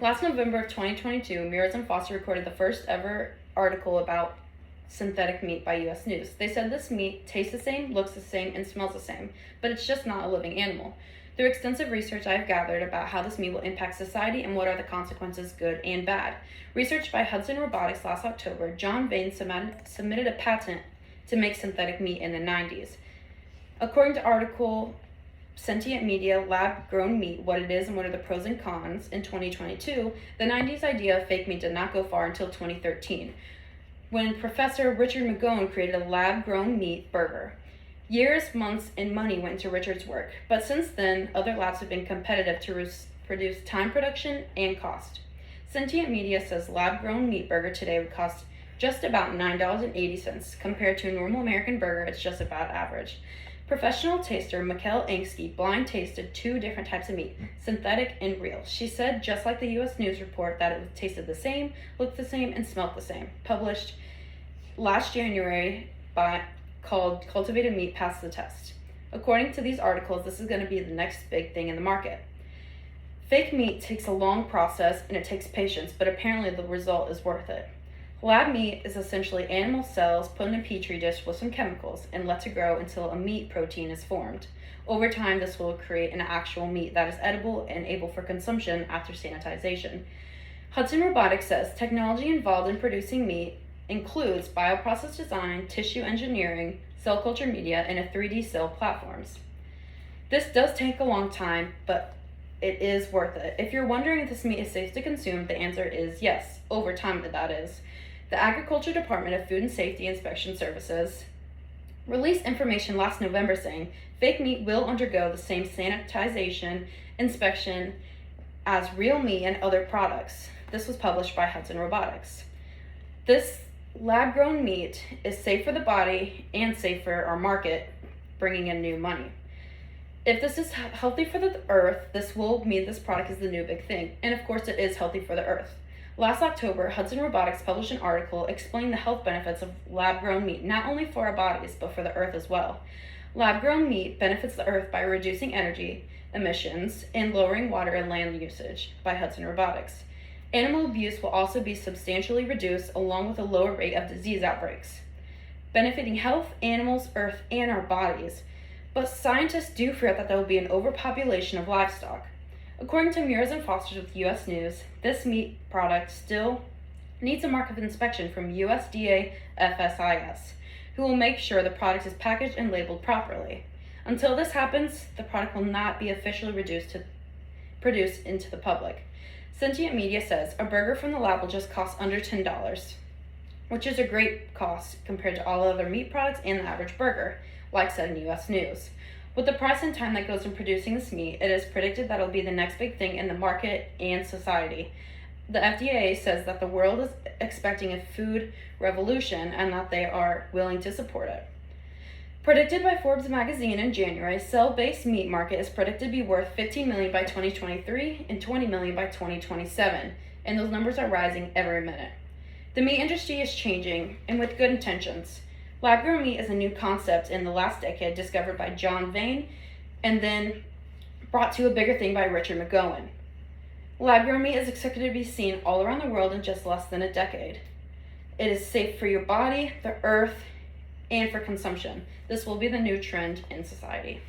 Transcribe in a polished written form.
Last November of 2022, Mears and Foster recorded the first ever article about synthetic meat by U.S. News. They said this meat tastes the same, looks the same, and smells the same, but it's just not a living animal. Through extensive research, I have gathered about how this meat will impact society and what are the consequences, good and bad. Research by Hudson Robotics last October, John Vane submitted a patent to make synthetic meat in the 90s. According to article Sentient Media, Lab-Grown Meat, What It Is and What Are the Pros and Cons, in 2022, the 90s idea of fake meat did not go far until 2013, when Professor Richard McGowan created a lab-grown meat burger. Years, months, and money went into Richard's work, but since then, other labs have been competitive to produce time production and cost. Sentient Media says lab-grown meat burger today would cost just about $9.80. Compared to a normal American burger, it's just about average. Professional taster Mikkel Angsky blind tasted 2 different types of meat, synthetic and real. She said, just like the U.S. News report, that it tasted the same, looked the same, and smelt the same. Published last January called Cultivated Meat Passed the Test. According to these articles, this is going to be the next big thing in the market. Fake meat takes a long process and it takes patience, but apparently the result is worth it. Lab meat is essentially animal cells put in a petri dish with some chemicals and let to grow until a meat protein is formed. Over time, this will create an actual meat that is edible and able for consumption after sanitization. Hudson Robotics says technology involved in producing meat includes bioprocess design, tissue engineering, cell culture media, and a 3D cell platforms. This does take a long time, but it is worth it. If you're wondering if this meat is safe to consume, the answer is yes, over time that is. The Agriculture Department of Food and Safety Inspection Services released information last November saying fake meat will undergo the same sanitization inspection as real meat and other products. This was published by Hudson Robotics. This lab-grown meat is safe for the body and safe for our market, bringing in new money. If this is healthy for the earth, this will mean this product is the new big thing. And of course, it is healthy for the earth. Last October, Hudson Robotics published an article explaining the health benefits of lab-grown meat, not only for our bodies, but for the earth as well. Lab-grown meat benefits the earth by reducing energy emissions and lowering water and land usage by Hudson Robotics. Animal abuse will also be substantially reduced, along with a lower rate of disease outbreaks, benefiting health, animals, earth, and our bodies. But scientists do fear that there will be an overpopulation of livestock. According to Mears and Foster with U.S. News, this meat product still needs a mark of inspection from USDA FSIS, who will make sure the product is packaged and labeled properly. Until this happens, the product will not be officially produced into the public. Sentient Media says a burger from the lab will just cost under $10, which is a great cost compared to all other meat products and the average burger, like said in U.S. News. With the price and time that goes in producing this meat, it is predicted that it will be the next big thing in the market and society. The FDA says that the world is expecting a food revolution and that they are willing to support it. Predicted by Forbes magazine in January, cell-based meat market is predicted to be worth $15 million by 2023 and $20 million by 2027, and those numbers are rising every minute. The meat industry is changing, and with good intentions. Lab-grown meat is a new concept in the last decade discovered by John Vane and then brought to a bigger thing by Richard McGowan. Lab-grown meat is expected to be seen all around the world in just less than a decade. It is safe for your body, the earth, and for consumption. This will be the new trend in society.